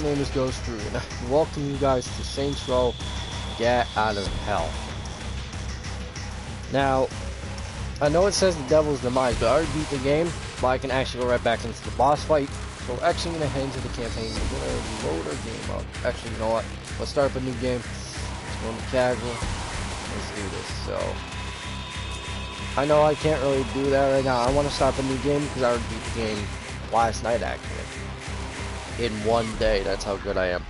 name is Ghost Drew, and I welcome you guys to Saints Row Get Out of Hell. Now, I know it says the devil's demise, but I already beat the game, but I can actually go right back into the boss fight. So we're actually going to head into the campaign. We're going to load our game up. Actually, you know what? Let's start up a new game. Let's go into casual. Let's do this. So, I know I can't really do that right now. I want to start up a new game because I already beat the game last night, actually. In one day, that's how good I am.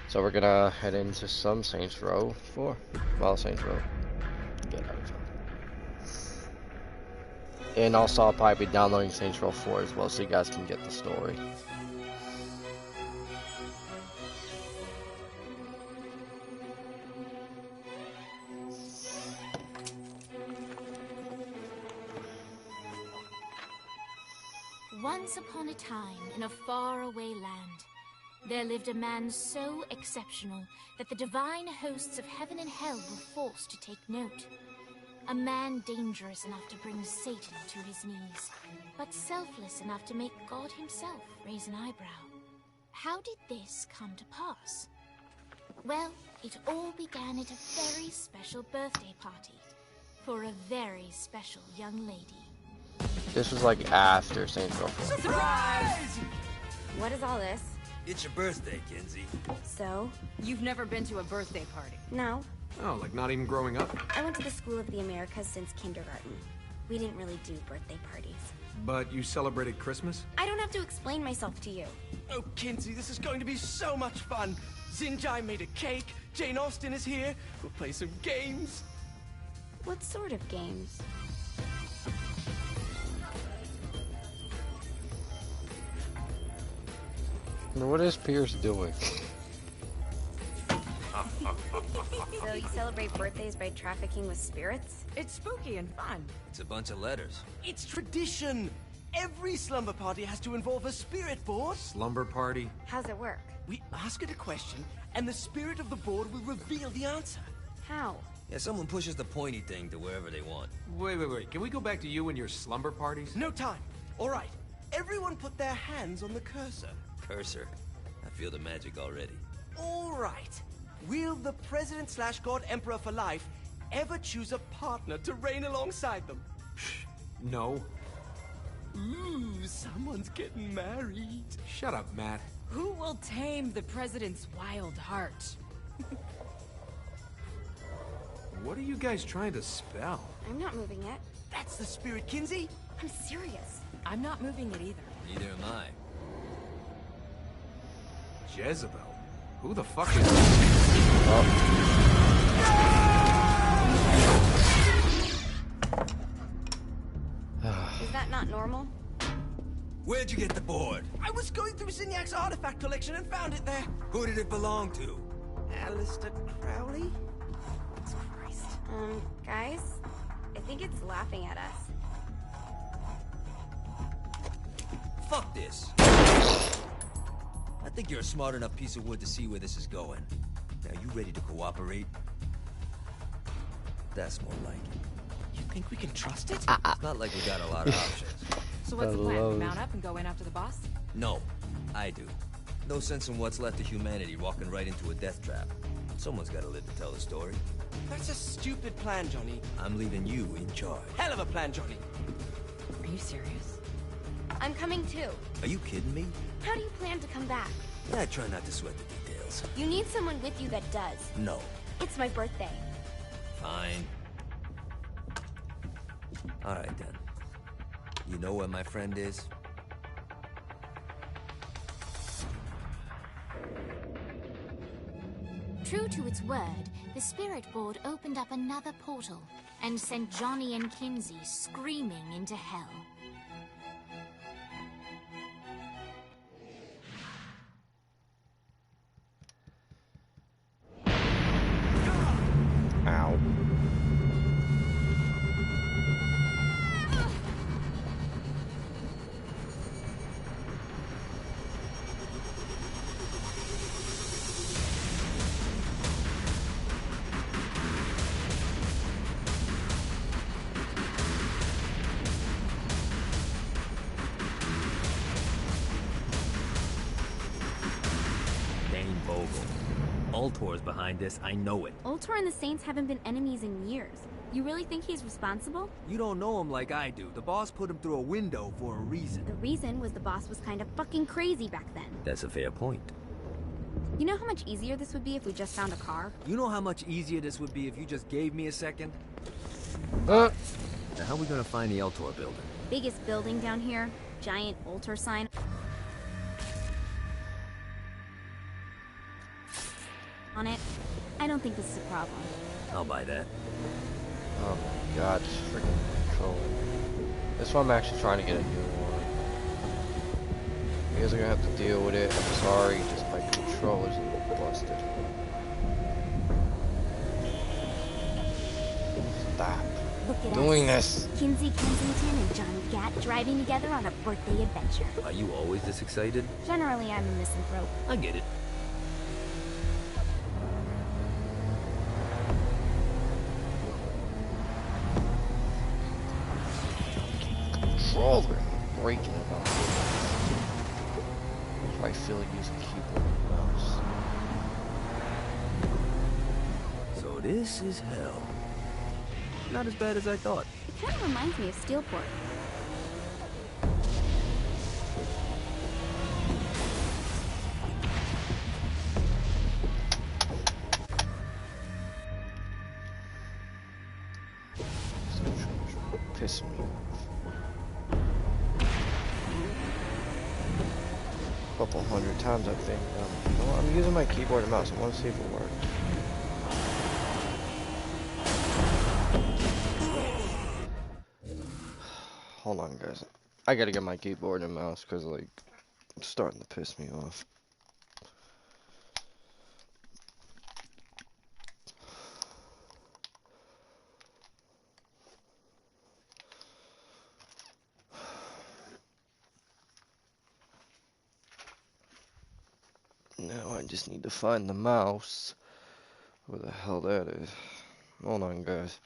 So we're gonna head into some Saints Row 4. Well, Saints Row Get Out of Hell. And also I'll probably be downloading Saints Row 4 as well, so you guys can get the story. Once upon a time, in a faraway land, there lived a man so exceptional that the divine hosts of heaven and hell were forced to take note. A man dangerous enough to bring Satan to his knees, but selfless enough to make God himself raise an eyebrow. How did this come to pass? Well, it all began at a very special birthday party for a very special young lady. This was like after Saints Row 4. Surprise! What is all this? It's your birthday, Kinsey. So? You've never been to a birthday party? No. Oh, like not even growing up? I went to the School of the Americas since kindergarten. We didn't really do birthday parties. But you celebrated Christmas? I don't have to explain myself to you. Oh, Kinsey, this is going to be so much fun. Zinjai made a cake, Jane Austen is here, we'll play some games. What sort of games? What is Pierce doing? So you celebrate birthdays by trafficking with spirits? It's spooky and fun. It's a bunch of letters. It's tradition. Every slumber party has to involve a spirit board. Slumber party? How's it work? We ask it a question, and the spirit of the board will reveal the answer. How? Yeah, someone pushes the pointy thing to wherever they want. Wait. Can we go back to you and your slumber parties? No time. All right. Everyone put their hands on the cursor. Cursor. I feel the magic already. All right. Will the President/God Emperor for life ever choose a partner to reign alongside them? No. Ooh, someone's getting married. Shut up, Matt. Who will tame the president's wild heart? What are you guys trying to spell? I'm not moving it. That's the spirit, Kinsey. I'm serious. I'm not moving it either. Neither am I. Jezebel? Who the fuck is... Is that not normal? Where'd you get the board? I was going through Zignac's artifact collection and found it there. Who did it belong to? Alistair Crowley? Christ. Guys? I think it's laughing at us. Fuck this. I think you're a smart enough piece of wood to see where this is going. Now, you ready to cooperate? That's more like it. You think we can trust it? It's not like we got a lot of options. So what's the plan? We mount up and go in after the boss? No, I do. No sense in what's left of humanity walking right into a death trap. Someone's got to live to tell the story. That's a stupid plan, Johnny. I'm leaving you in charge. Hell of a plan, Johnny. Are you serious? I'm coming too. Are you kidding me? How do you plan to come back? Yeah, I try not to sweat the details. You need someone with you that does. No. It's my birthday. Fine. All right, then. You know where my friend is? True to its word, the spirit board opened up another portal and sent Johnny and Kinsey screaming into hell. Ow. Vogel. Ultor's behind this, I know it. Ultor and the Saints haven't been enemies in years. You really think he's responsible? You don't know him like I do. The boss put him through a window for a reason. The reason was the boss was kind of fucking crazy back then. That's a fair point. You know how much easier this would be if we just found a car? You know how much easier this would be if you just gave me a second? Now how are we gonna find the Ultor building? Biggest building down here. Giant Ultor sign. On it. I don't think this is a problem. I'll buy that. Oh my god, this freaking controller. This one I'm actually trying to get a new one. You guys are gonna have to deal with it. I'm sorry, just my controller's a little busted. Stop Look at doing us. this. Kinsey Kensington and Johnny Gat driving together on a birthday adventure. Are you always this excited? Generally, I'm a misanthrope. I get it. Controller breaking it off. That's why I feel like using keyboard and mouse. So this is hell. Not as bad as I thought. It kind of reminds me of Steelport. Piss me off. Couple hundred times I think. Well, I'm using my keyboard and mouse. I want to see if it works. Hold on, guys. I gotta get my keyboard and mouse because, like, it's starting to piss me off. Now I just need to find the mouse. Where the hell that is. Hold on, guys.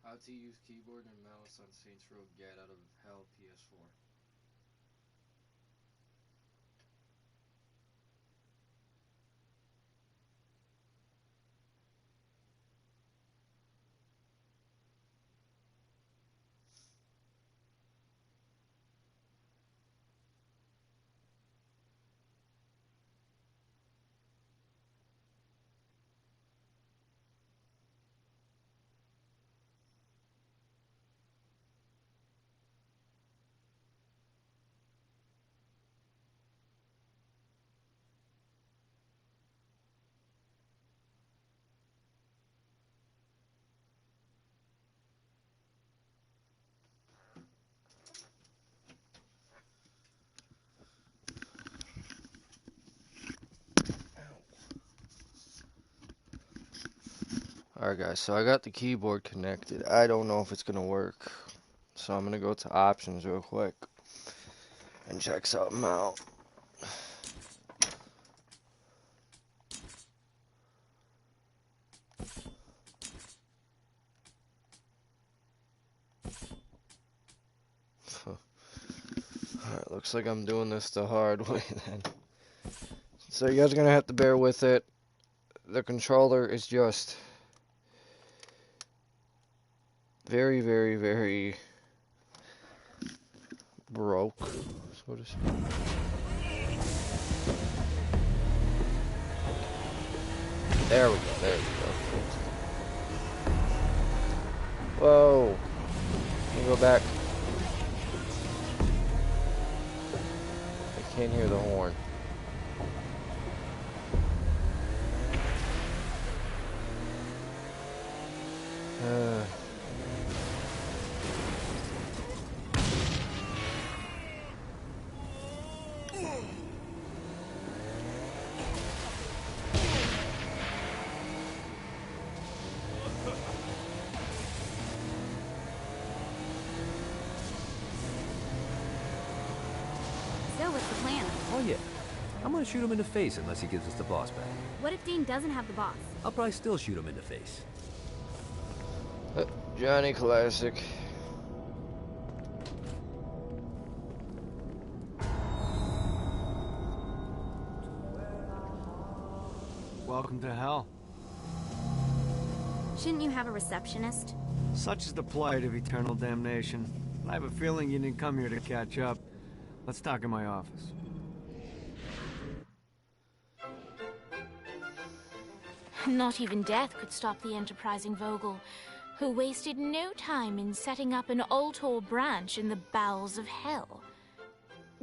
How to use keyboard and mouse on Saints Row Get Out of Hell PS4. Alright guys, so I got the keyboard connected. I don't know if it's gonna work. So I'm gonna go to options real quick and check something out. Alright, looks like I'm doing this the hard way then. So you guys are gonna have to bear with it. The controller is just very, very, very broke, so to speak. There we go, there we go. Whoa. Can you go back? I can't hear the horn. So what's the plan? Oh yeah. I'm gonna shoot him in the face unless he gives us the boss back. What if Dean doesn't have the boss? I'll probably still shoot him in the face. Johnny Classic. Welcome to hell. Shouldn't you have a receptionist? Such is the plight of eternal damnation. I have a feeling you didn't come here to catch up. Let's talk in my office. Not even death could stop the enterprising Vogel, who wasted no time in setting up an Ultor branch in the bowels of hell.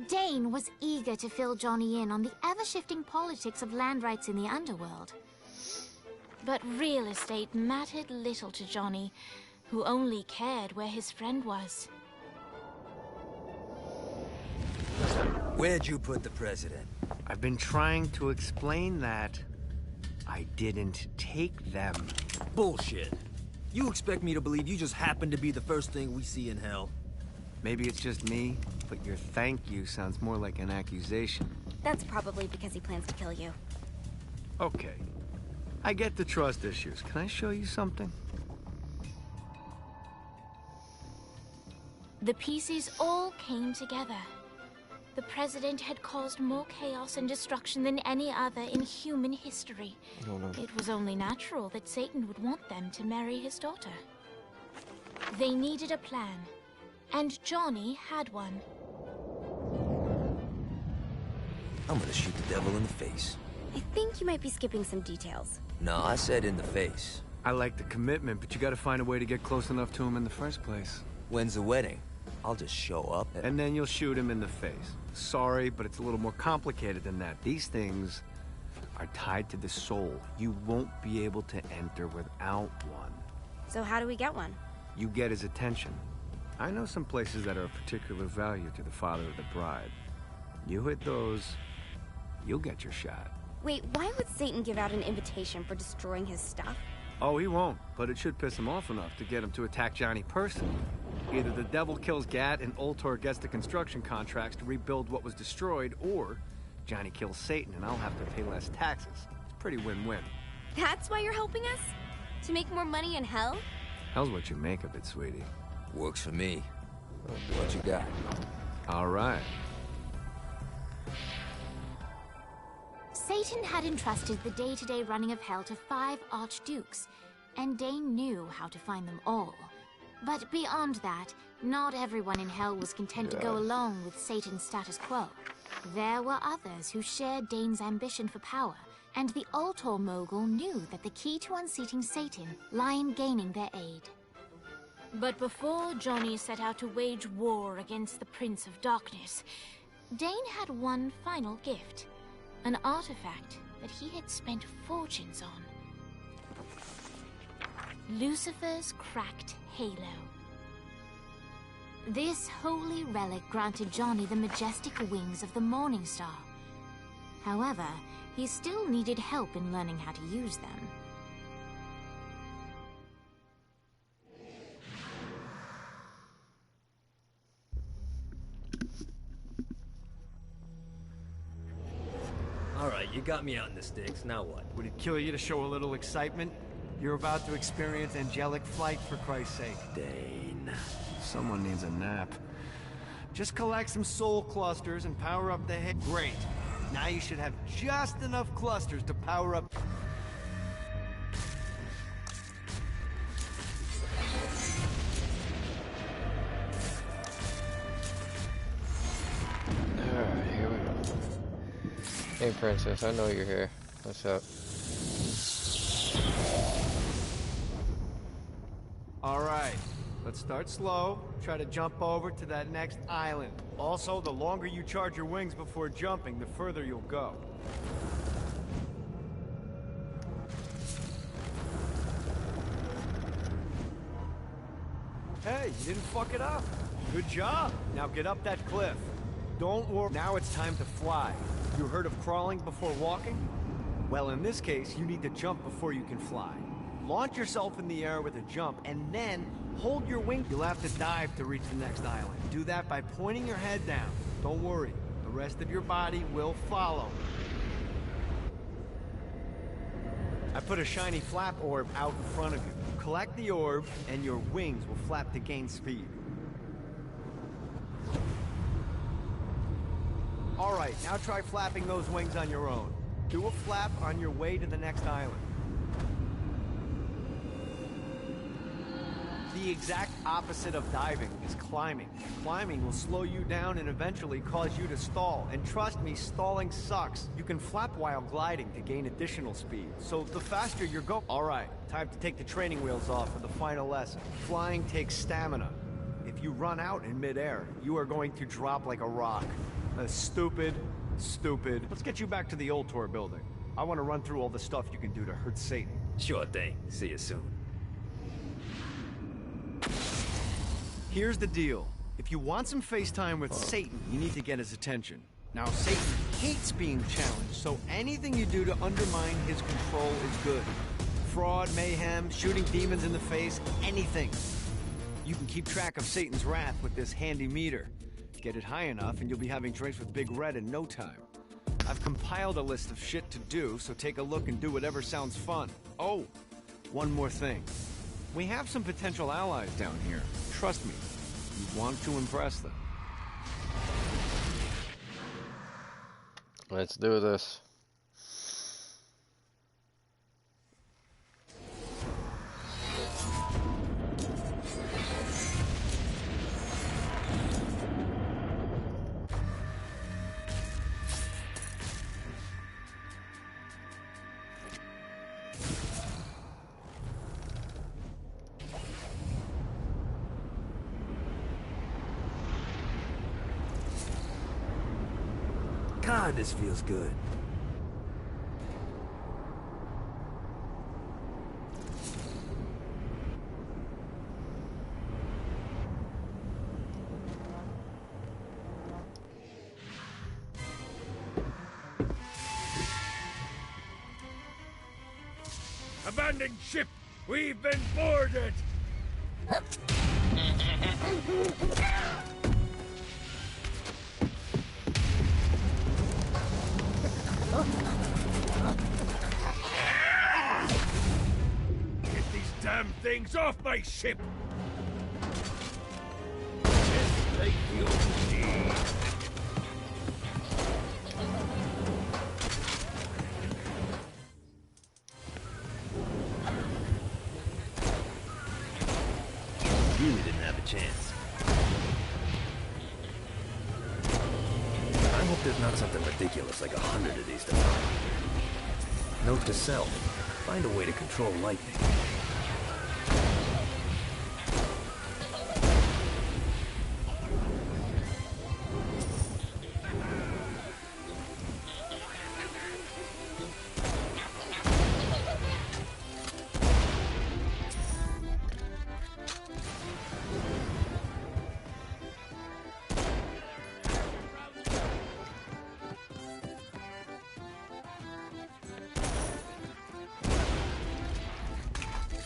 Dane was eager to fill Johnny in on the ever-shifting politics of land rights in the underworld. But real estate mattered little to Johnny, who only cared where his friend was. Where'd you put the president? I've been trying to explain that. I didn't take them. Bullshit. You expect me to believe you just happened to be the first thing we see in hell? Maybe it's just me, but your thank you sounds more like an accusation. That's probably because he plans to kill you. Okay. I get the trust issues. Can I show you something? The pieces all came together. The president had caused more chaos and destruction than any other in human history. It was only natural that Satan would want them to marry his daughter. They needed a plan, and Johnny had one. I'm gonna shoot the devil in the face. I think you might be skipping some details. No, I said in the face. I like the commitment, but you gotta find a way to get close enough to him in the first place. When's the wedding? I'll just show up And then you'll shoot him in the face. Sorry, but it's a little more complicated than that. These things are tied to the soul. You won't be able to enter without one. So how do we get one? You get his attention. I know some places that are of particular value to the father of the bride. You hit those, you'll get your shot. Wait, why would Satan give out an invitation for destroying his stuff? Oh, he won't, but it should piss him off enough to get him to attack Johnny personally. Either the devil kills Gat and Ultor gets the construction contracts to rebuild what was destroyed, or Johnny kills Satan and I'll have to pay less taxes. It's pretty win-win. That's why you're helping us? To make more money in hell? Hell's what you make of it, sweetie. Works for me. What you got? All right. Satan had entrusted the day-to-day running of Hell to 5 archdukes, and Dane knew how to find them all. But beyond that, not everyone in Hell was content to go along with Satan's status quo. There were others who shared Dane's ambition for power, and the Ultor mogul knew that the key to unseating Satan lay in gaining their aid. But before Johnny set out to wage war against the Prince of Darkness, Dane had one final gift. An artifact that he had spent fortunes on. Lucifer's cracked halo. This holy relic granted Johnny the majestic wings of the Morning Star. However, he still needed help in learning how to use them. Alright, you got me on the sticks, now what? Would it kill you to show a little excitement? You're about to experience angelic flight, for Christ's sake. Dane. Someone needs a nap. Just collect some soul clusters and power up the head. Great. Now you should have just enough clusters to power up. Alright, here we go. Hey, Princess, I know you're here. What's up? Alright, let's start slow. Try to jump over to that next island. Also, the longer you charge your wings before jumping, the further you'll go. Hey, you didn't fuck it up. Good job. Now get up that cliff. Don't worry. Now it's time to fly. You heard of crawling before walking? Well, in this case, you need to jump before you can fly. Launch yourself in the air with a jump, and then hold your wing. You'll have to dive to reach the next island. Do that by pointing your head down. Don't worry, the rest of your body will follow. I put a shiny flap orb out in front of you. Collect the orb, and your wings will flap to gain speed. Alright, now try flapping those wings on your own. Do a flap on your way to the next island. The exact opposite of diving is climbing. Climbing will slow you down and eventually cause you to stall. And trust me, stalling sucks. You can flap while gliding to gain additional speed. So the faster you're going... Alright, time to take the training wheels off for the final lesson. Flying takes stamina. If you run out in midair, you are going to drop like a rock. Stupid. Let's get you back to the Ultor building. I want to run through all the stuff you can do to hurt Satan. Sure thing. See you soon. Here's the deal. If you want some FaceTime with Satan, you need to get his attention. Now, Satan hates being challenged, so anything you do to undermine his control is good. Fraud, mayhem, shooting demons in the face, anything. You can keep track of Satan's wrath with this handy meter. Get it high enough and you'll be having drinks with Big Red in no time. I've compiled a list of shit to do, so take a look and do whatever sounds fun. Oh, one more thing. We have some potential allies down here. Trust me, you want to impress them. Let's do this. God, this feels good. Abandoned ship! We've been boarded! Get these damn things off my ship! Just like the old days. Really didn't have a chance. I hope there's not something ridiculous like 100 of these to find. Note to self, find a way to control lightning.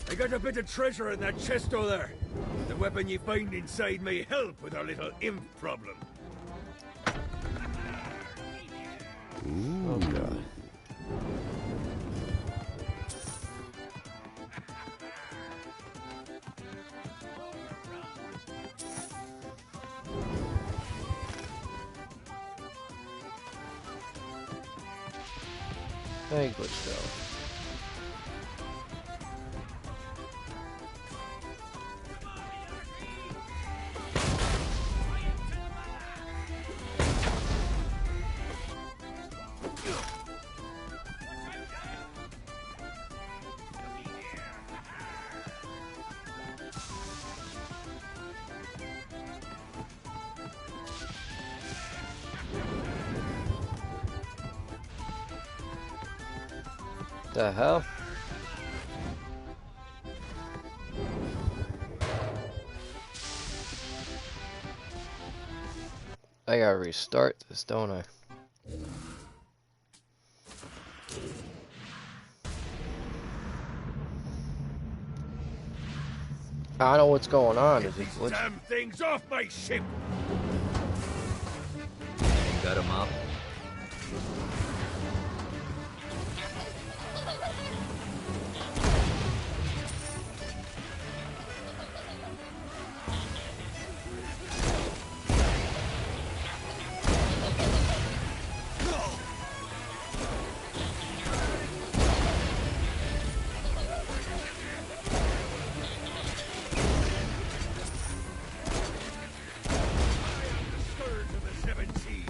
I got a bit of treasure in that chest over there. The weapon you find inside may help with our little imp problem. Oh god. Hey, glitch though. The hell? I gotta restart this, don't I? I know what's going on. Is it These glitch? damn things off my ship! Got him up. Scourge of the Seven Seas.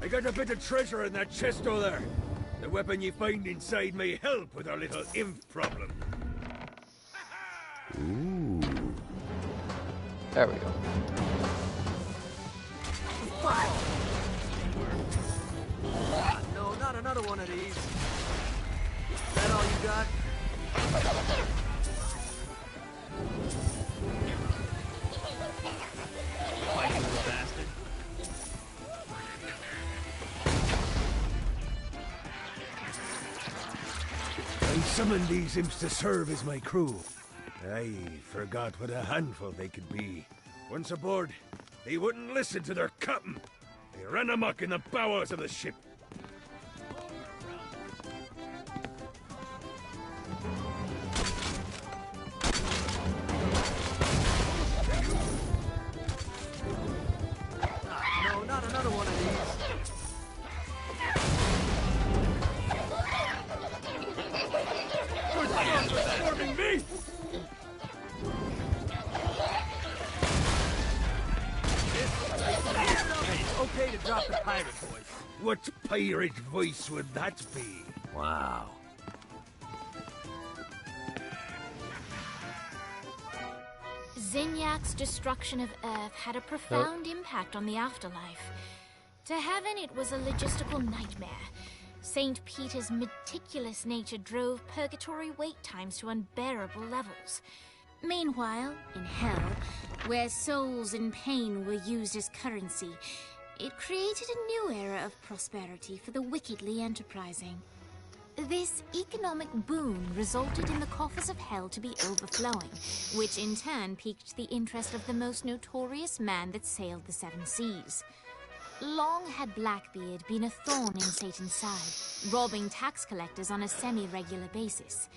I got a bit of treasure in that chest over there. The weapon you find inside may help with our little imp problem. There we go. No, not another one of these. Is that all you got? Fighting little bastard. I summoned these imps to serve as my crew. I forgot what a handful they could be. Once aboard, they wouldn't listen to their captain. They ran amok in the bowels of the ship. No, not another one of these. Forming me! It's okay to drop the pirate voice. What pirate voice would that be? Wow. Zinyak's destruction of Earth had a profound impact on the afterlife. To heaven, it was a logistical nightmare. St. Peter's meticulous nature drove purgatory wait times to unbearable levels. Meanwhile, in hell, where souls in pain were used as currency, it created a new era of prosperity for the wickedly enterprising. This economic boon resulted in the coffers of hell to be overflowing, which in turn piqued the interest of the most notorious man that sailed the seven seas. Long had Blackbeard been a thorn in Satan's side, robbing tax collectors on a semi-regular basis.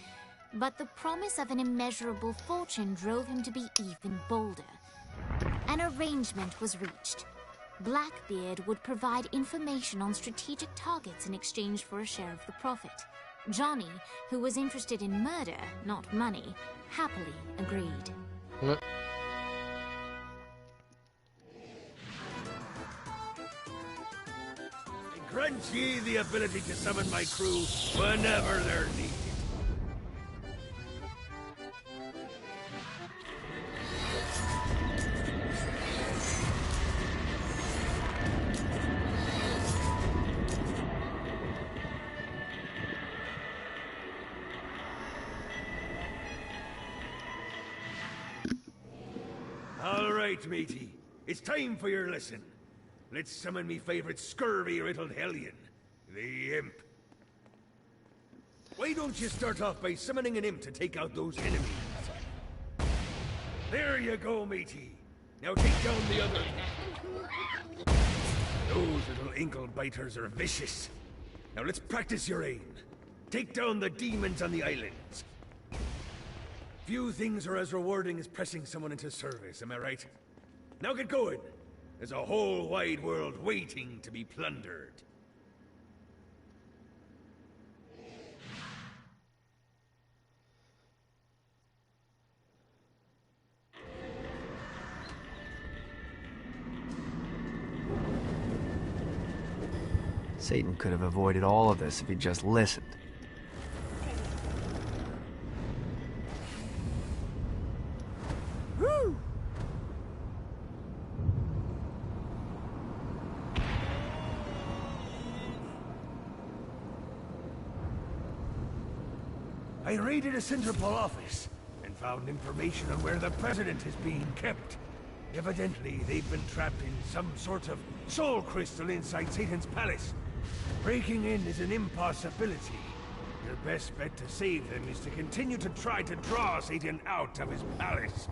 But the promise of an immeasurable fortune drove him to be even bolder. An arrangement was reached. Blackbeard would provide information on strategic targets in exchange for a share of the profit. Johnny, who was interested in murder, not money, happily agreed. I grant ye the ability to summon my crew whenever they're needed. All right, matey. It's time for your lesson. Let's summon me favorite scurvy-riddled hellion, the Imp. Why don't you start off by summoning an Imp to take out those enemies? There you go, matey. Now take down the other. Those little inkle biters are vicious. Now let's practice your aim. Take down the demons on the islands. Few things are as rewarding as pressing someone into service, am I right? Now get going. There's a whole wide world waiting to be plundered. Satan could have avoided all of this if he'd just listened. I raided a Central office and found information on where the president is being kept. Evidently, they've been trapped in some sort of soul crystal inside Satan's palace. Breaking in is an impossibility. Your best bet to save them is to continue to try to draw Satan out of his palace.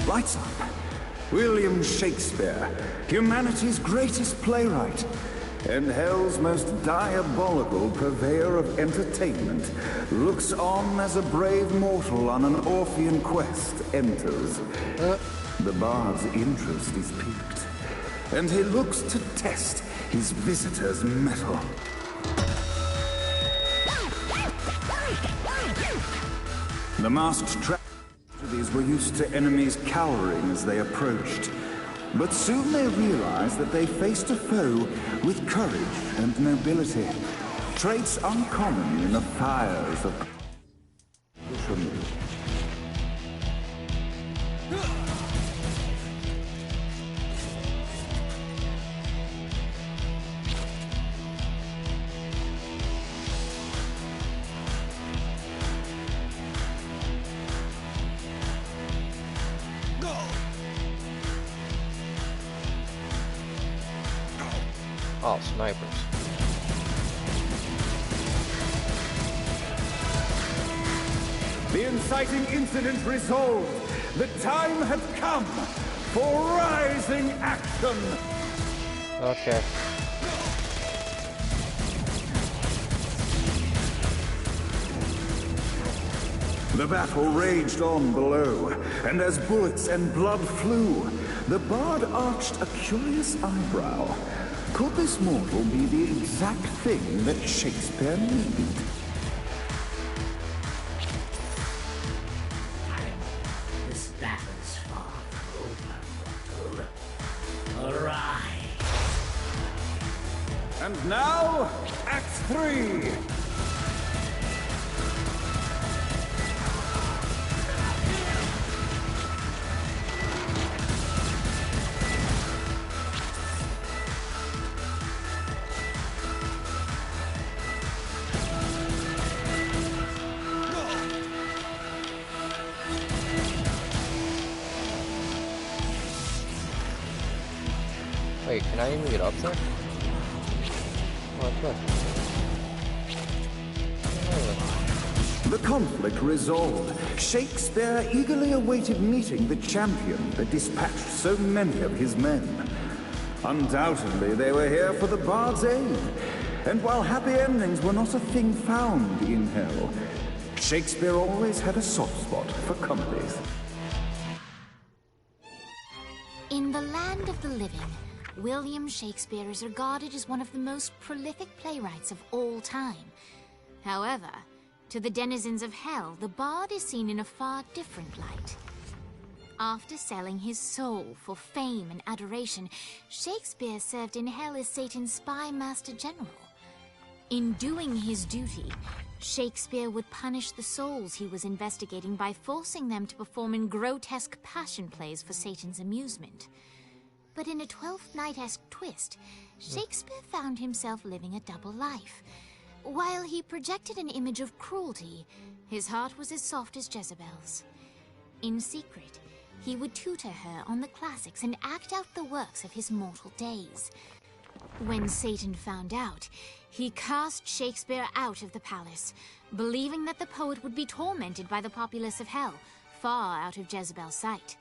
Lights up. William Shakespeare, humanity's greatest playwright, and hell's most diabolical purveyor of entertainment, looks on as a brave mortal on an Orphean quest enters. The bard's interest is piqued, and he looks to test his visitor's mettle. The masked tragedies were used to enemies cowering as they approached. But soon they realized that they faced a foe with courage and nobility, traits uncommon in the fires of fishermen. Oh, snipers. The inciting incident resolved. The time had come for rising action. Okay. The battle raged on below, and as bullets and blood flew, the bard arched a curious eyebrow. Could this mortal be the exact thing that Shakespeare needed? This battle's far from over, mortal. Arise. And now, Act 3. Wait, can I even get up there? Oh, I could. The conflict resolved, Shakespeare eagerly awaited meeting the champion that dispatched so many of his men. Undoubtedly, they were here for the Bard's aid. And while happy endings were not a thing found in hell, Shakespeare always had a soft spot for comedies. In the land of the living, William Shakespeare is regarded as one of the most prolific playwrights of all time. However, to the denizens of hell, the bard is seen in a far different light. After selling his soul for fame and adoration, Shakespeare served in hell as Satan's spy master general. In doing his duty, Shakespeare would punish the souls he was investigating by forcing them to perform in grotesque passion plays for Satan's amusement. But in a Twelfth Night-esque twist, Shakespeare found himself living a double life. While he projected an image of cruelty, his heart was as soft as Jezebel's. In secret, he would tutor her on the classics and act out the works of his mortal days. When Satan found out, he cast Shakespeare out of the palace, believing that the poet would be tormented by the populace of hell, far out of Jezebel's sight.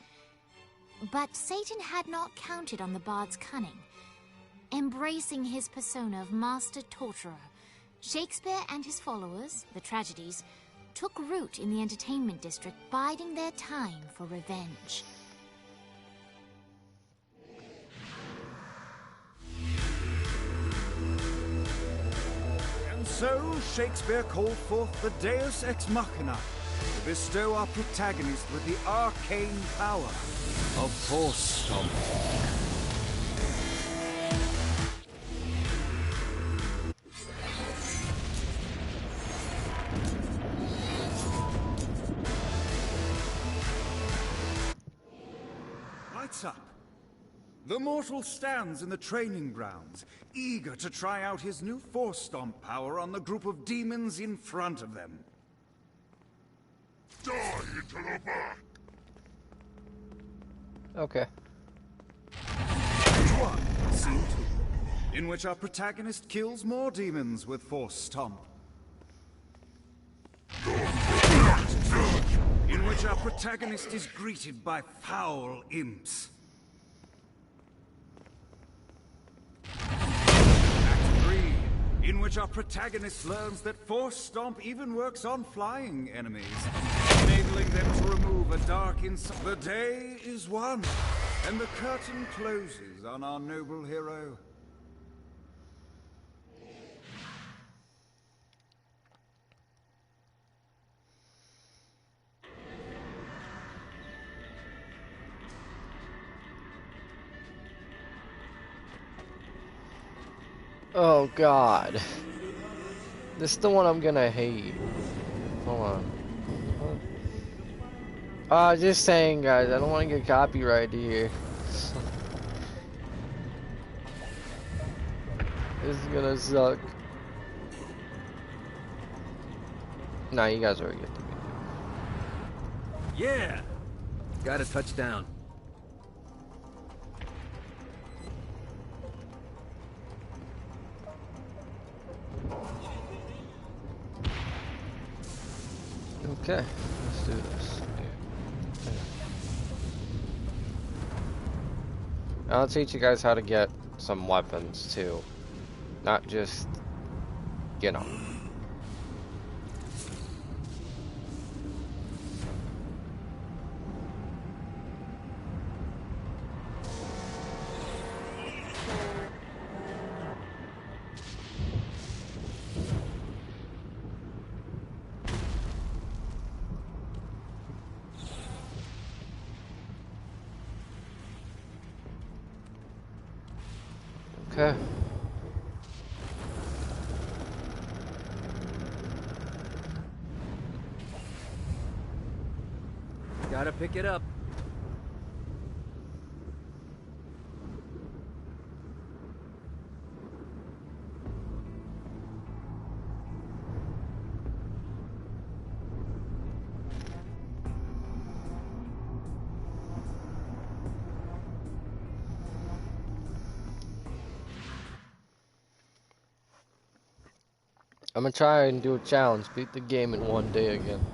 But Satan had not counted on the bard's cunning. Embracing his persona of master torturer, Shakespeare and his followers, the tragedies, took root in the entertainment district, biding their time for revenge. And so, Shakespeare called forth the Deus Ex Machina to bestow our protagonist with the arcane power of Force Stomp. Lights up. The mortal stands in the training grounds, eager to try out his new Force Stomp power on the group of demons in front of them. Okay. Scene 2, in which our protagonist kills more demons with Force Stomp. In which our protagonist is greeted by foul imps. Act 3, in which our protagonist learns that Force Stomp even works on flying enemies, enabling them to remove a dark inside. The day is won, and the curtain closes on our noble hero. Oh god. This is the one I'm gonna hate. Hold on. Just saying, guys, I don't want to get copyrighted here. This is gonna suck. Nah, you guys already get the video. Yeah! Got a touchdown. Okay, let's do this. I'll teach you guys how to get some weapons too. Not just, you know. Okay. Gotta pick it up. I'm gonna try and do a challenge. Beat the game in one day again.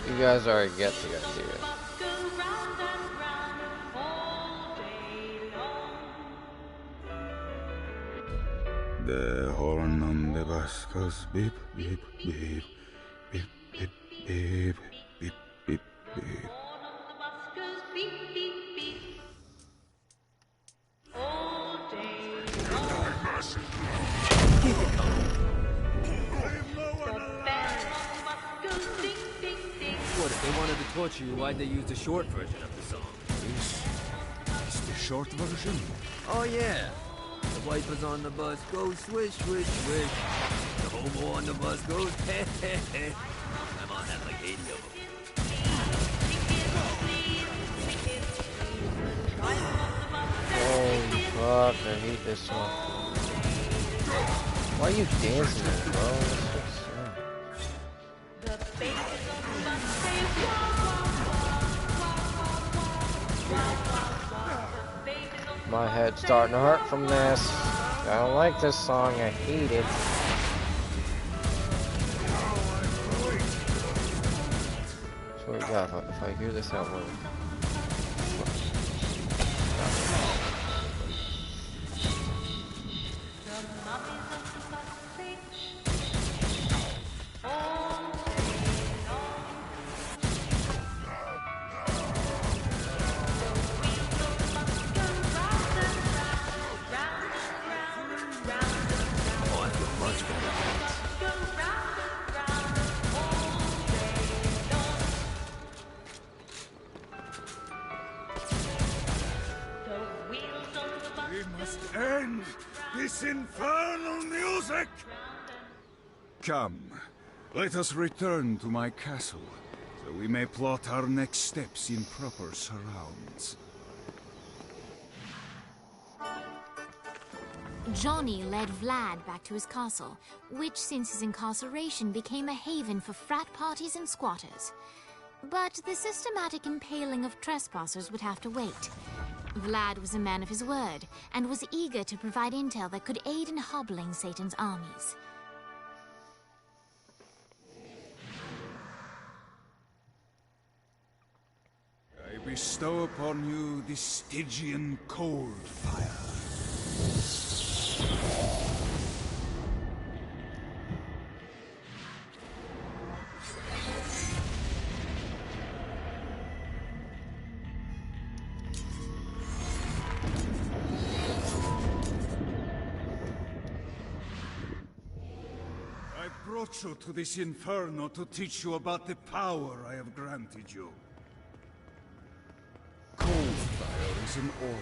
You guys already get the idea. The horn on the bus goes beep, beep, beep, beep, beep, beep, beep, beep, beep. What, if they wanted to torture you, why'd they use the short version of the song? Is the short version? Oh, yeah. The wipers on the bus go swish, swish, swish. The hobo on the bus goes heh, heh, heh. I'm on that like 80 of them. Holy fuck, I hate this song. Why are you dancing, bro? That's so sad. My head's starting to hurt from this. I don't like this song, I hate it. Swear to God, if I hear this out loud. We must end this infernal music! Come, let us return to my castle, so we may plot our next steps in proper surrounds. Johnny led Vlad back to his castle, which since his incarceration became a haven for frat parties and squatters. But the systematic impaling of trespassers would have to wait. Vlad was a man of his word, and was eager to provide intel that could aid in hobbling Satan's armies. I bestow upon you the Stygian cold fire. I brought you to this inferno to teach you about the power I have granted you. Cold fire is an aura,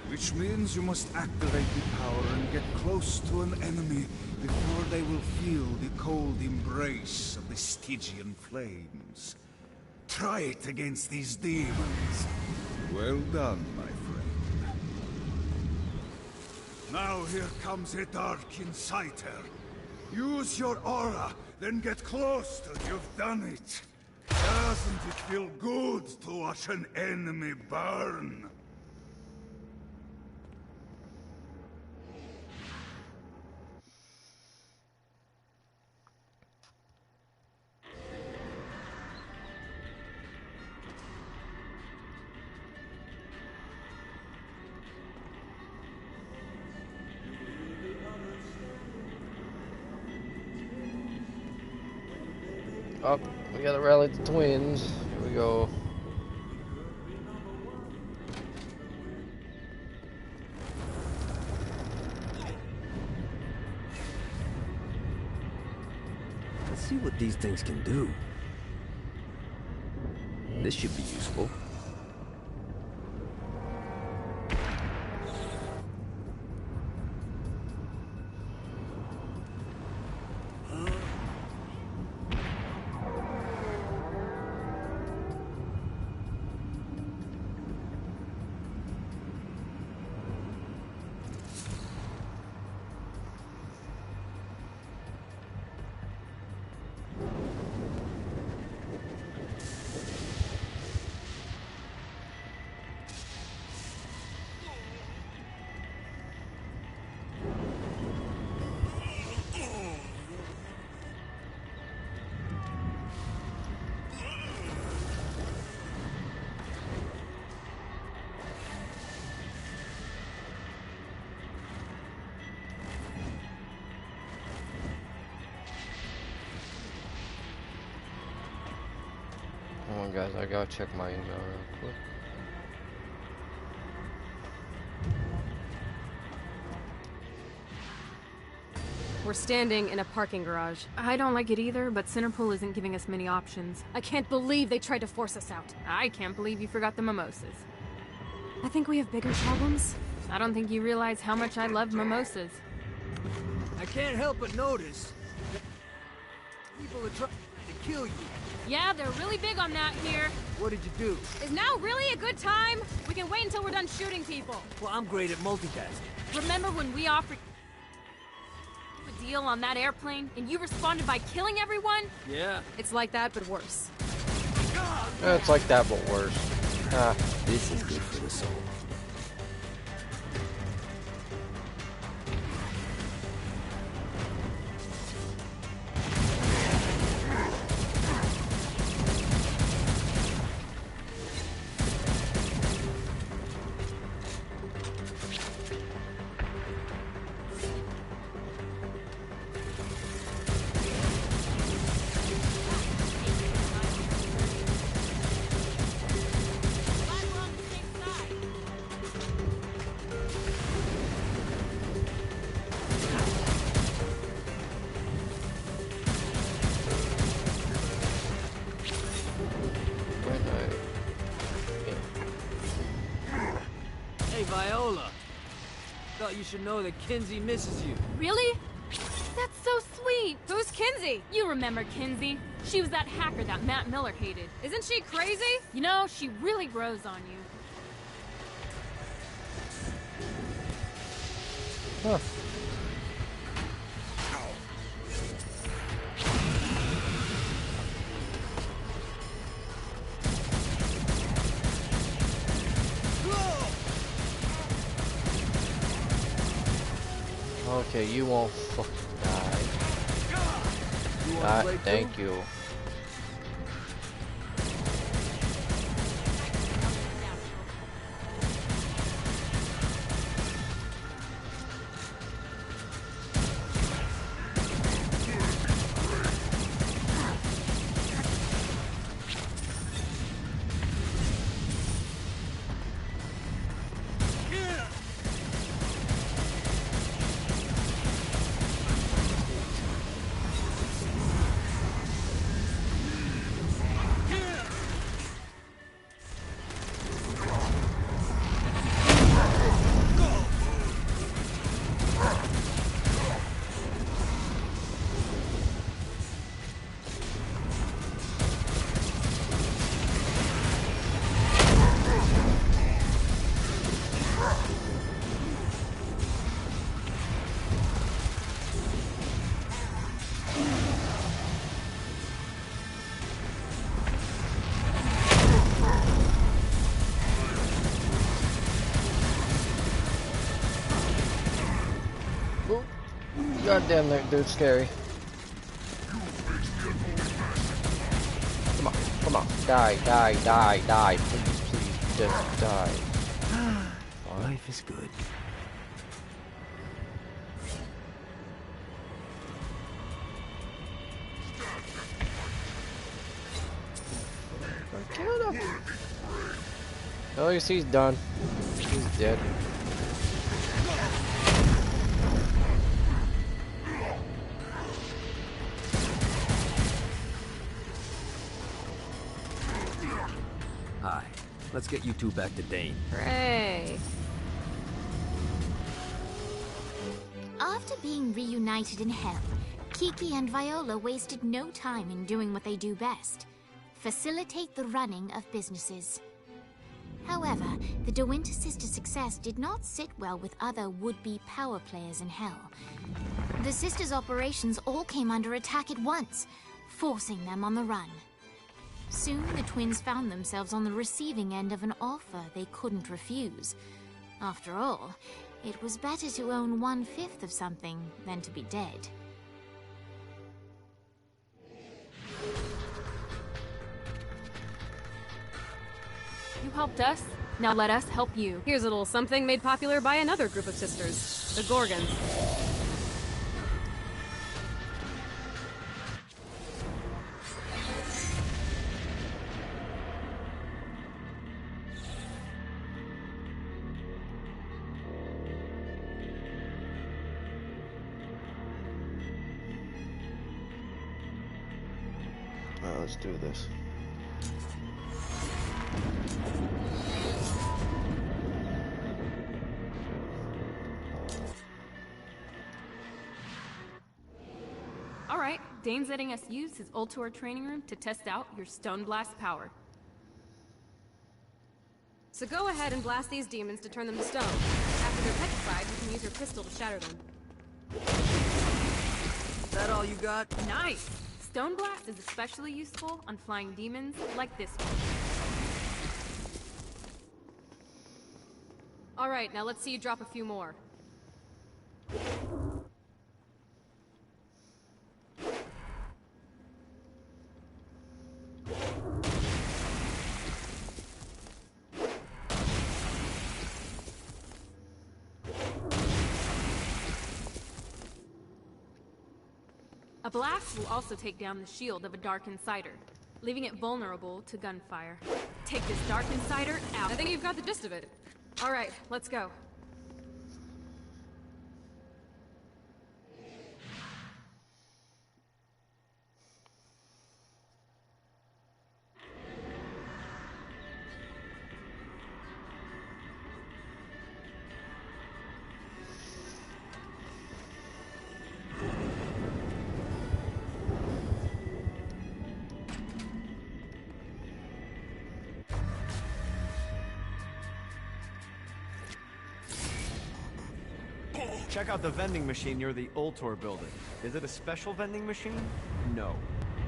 which means you must activate the power and get close to an enemy before they will feel the cold embrace of the Stygian flames. Try it against these demons. Well done, my friend. Now here comes a dark inciter. Use your aura, then get close till you've done it. Doesn't it feel good to watch an enemy burn? Up, we gotta rally the twins. Here we go. Let's see what these things can do. This should be useful. on, guys. I gotta check my email real quick. We're standing in a parking garage. I don't like it either, but Centerpool isn't giving us many options. I can't believe they tried to force us out. I can't believe you forgot the mimosas. I think we have bigger problems. I don't think you realize how much I love mimosas. I can't help but notice that people are trying to kill you. Yeah, they're really big on that here. What did you do? Is now really a good time? We can wait until we're done shooting people. Well, I'm great at multitasking. Remember when we offered a deal on that airplane and you responded by killing everyone? Yeah. It's like that, but worse. It's like that, but worse. This is good for the soul. Hey, Viola. Thought you should know that Kinsey misses you. Really? That's so sweet. Who's Kinsey? You remember Kinsey. She was that hacker that Matt Miller hated. Isn't she crazy? You know, she really grows on you. Huh. Okay, you won't fucking die. Thank you. God damn, that dude's scary. Come on, die. Please, just die. Life is good. Kill him. At least he's done. He's dead. Hi. Let's get you two back to Dane. Hooray. After being reunited in hell, Kiki and Viola wasted no time in doing what they do best: facilitate the running of businesses. However, the De Winter sisters' success did not sit well with other would-be power players in hell. The sisters' operations all came under attack at once, forcing them on the run. Soon, the twins found themselves on the receiving end of an offer they couldn't refuse. After all, it was better to own 1/5 of something than to be dead. You helped us, now let us help you. Here's a little something made popular by another group of sisters, the Gorgons. let's do this. Alright, Dane's letting us use his Ultor training room to test out your Stone Blast power. So go ahead and blast these demons to turn them to stone. After they're petrified, you can use your pistol to shatter them. Is that all you got? Nice! Stone Blast is especially useful on flying demons like this one. Alright, now let's see you drop a few more. A blast will also take down the shield of a Dark Insider, leaving it vulnerable to gunfire. Take this Dark Insider out. I think you've got the gist of it. Alright, let's go. Check out the vending machine near the Ultor building. Is it a special vending machine? No.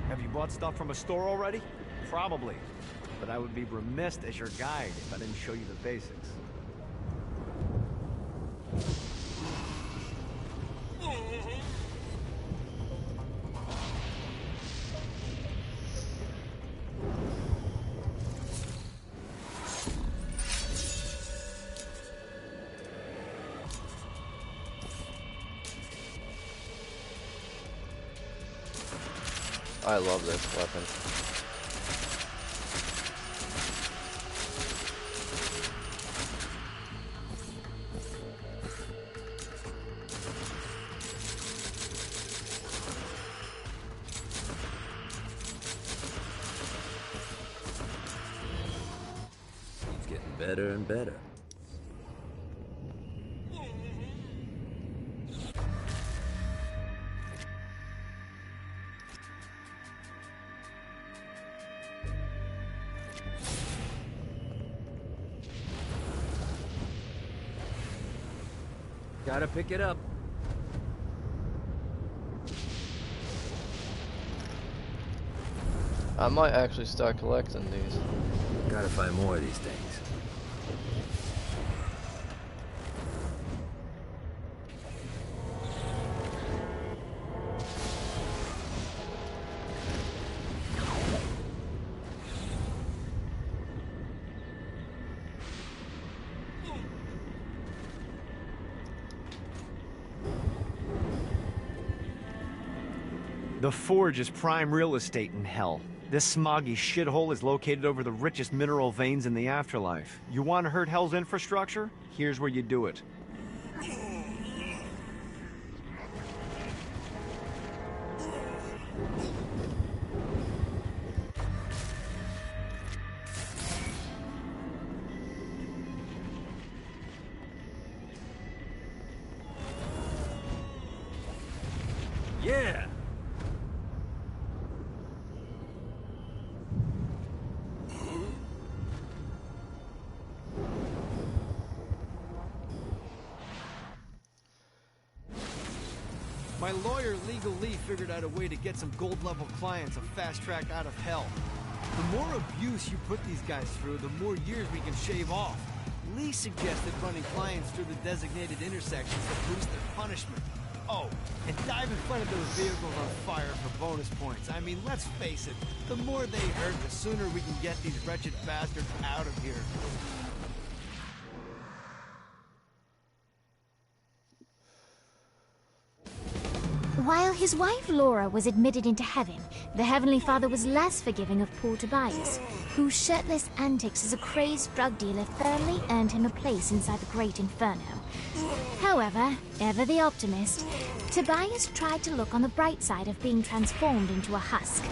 Have you bought stuff from a store already? Probably. But I would be remiss as your guide if I didn't show you the basics. I love this weapon. It's getting better and better. Gotta pick it up. I might actually start collecting these. Gotta find more of these things. The Forge is prime real estate in hell. This smoggy shithole is located over the richest mineral veins in the afterlife. You want to hurt Hell's infrastructure? Here's where you do it. Yeah! My lawyer, Legal Lee, figured out a way to get some gold-level clients a fast track out of hell. The more abuse you put these guys through, the more years we can shave off. Lee suggested running clients through the designated intersections to boost their punishment. Oh, and dive in front of those vehicles on fire for bonus points. I mean, let's face it, the more they hurt, the sooner we can get these wretched bastards out of here. While his wife Laura was admitted into heaven, the Heavenly Father was less forgiving of poor Tobias, whose shirtless antics as a crazed drug dealer firmly earned him a place inside the Great Inferno. However, ever the optimist, Tobias tried to look on the bright side of being transformed into a husk.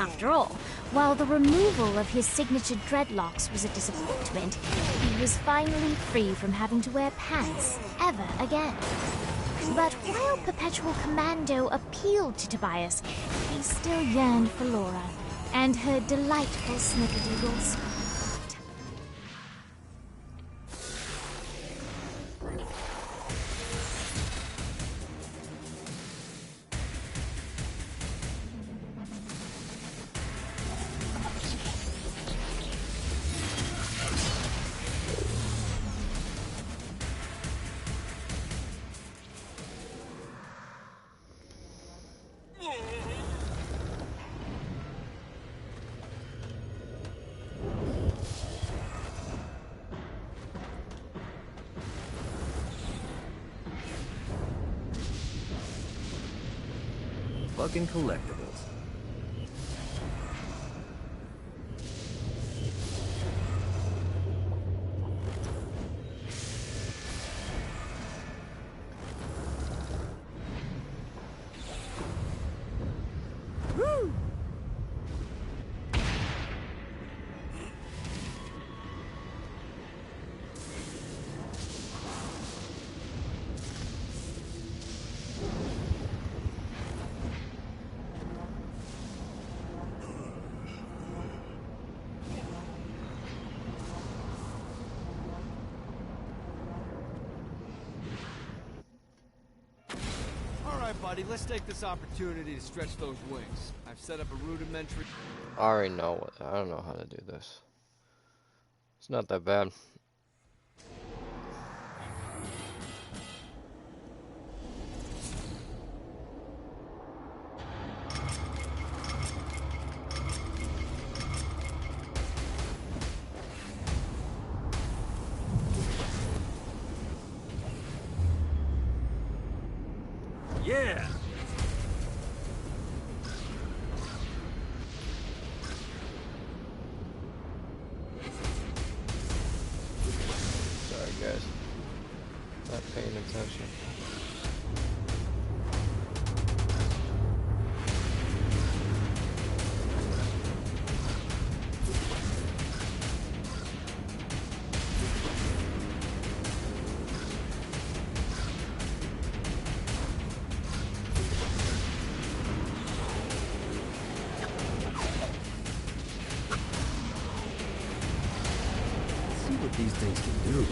After all, while the removal of his signature dreadlocks was a disappointment, he was finally free from having to wear pants ever again. But while Perpetual Commando appealed to Tobias, he still yearned for Laura and her delightful snickerdoodles. Fucking collectibles. Alright, buddy, let's take this opportunity to stretch those wings. I've set up a rudimentary... I already know. I don't know how to do this. It's not that bad. Yeah! Sorry, guys. Not paying attention. See what these things can do.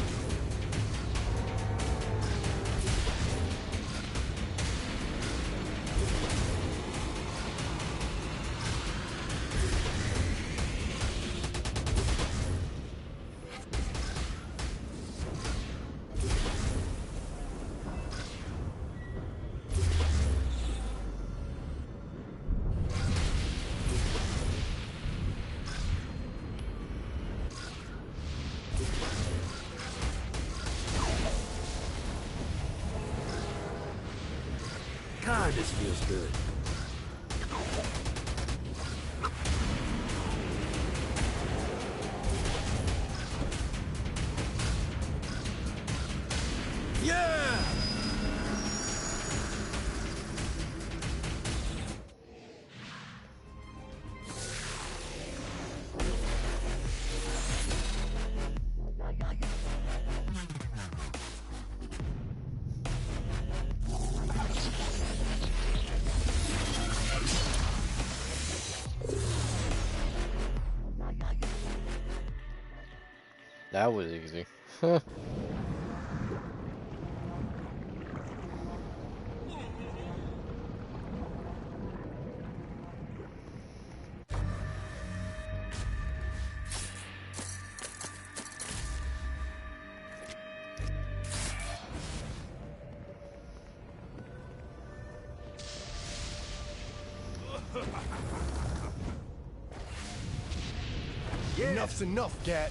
God, this feels good. Yeah! That was easy. Enough's enough, Gat.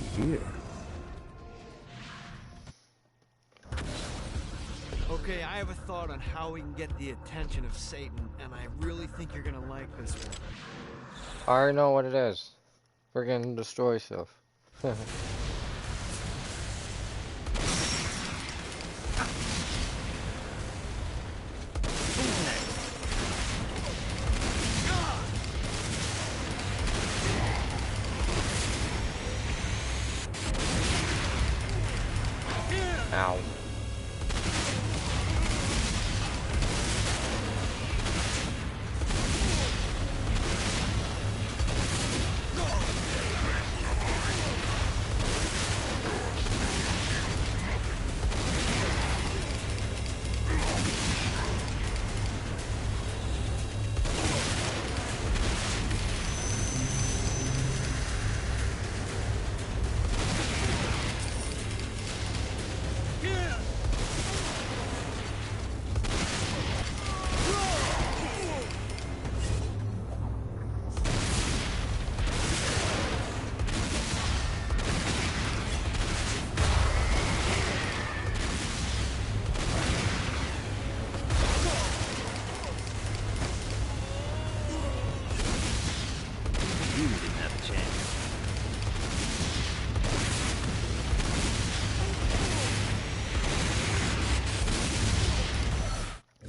risky here. Okay, I have a thought on how we can get the attention of Satan, and I really think you're gonna like this one. I already know what it is. Freaking destroy stuff. Ow.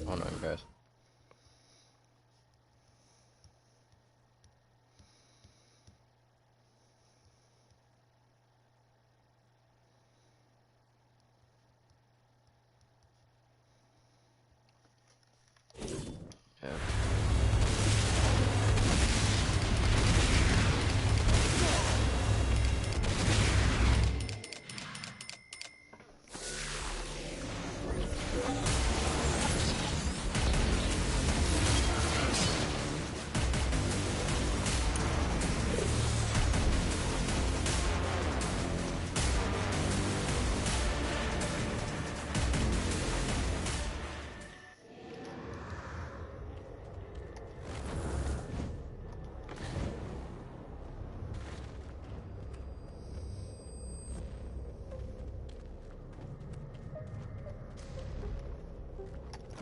Hold on, guys. Yeah.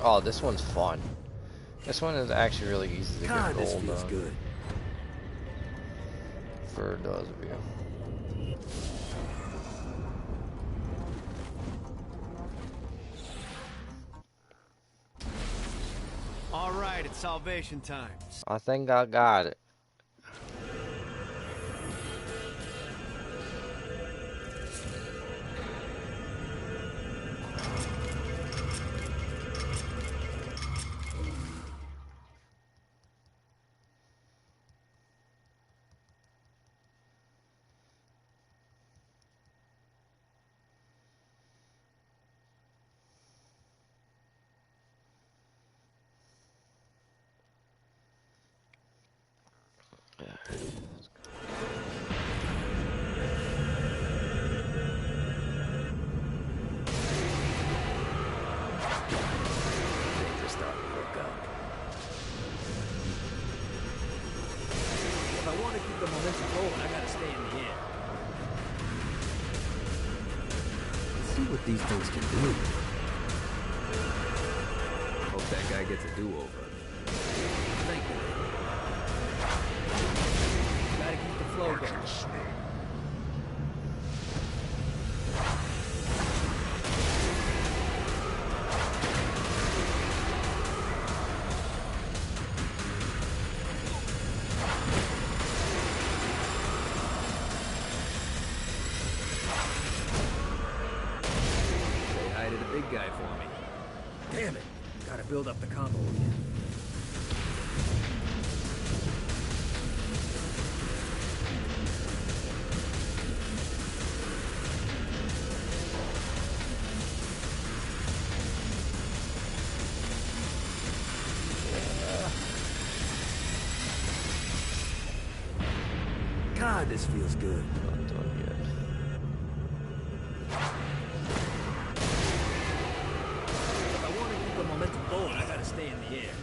Oh, this one's fun. This one is actually really easy to get This gold feels on. good. For those of you. All right, it's salvation time. I think I got it. Things are starting to look up. If I want to keep the momentum going, I gotta stay in the air. Let's see what these things can do. Hope that guy gets a do-over. Thank you. Gotta keep the flow going. Big guy for me. Damn it! Gotta build up the combo again. God, this feels good. Not done yet. If I want to keep the momentum going, I gotta stay in the air.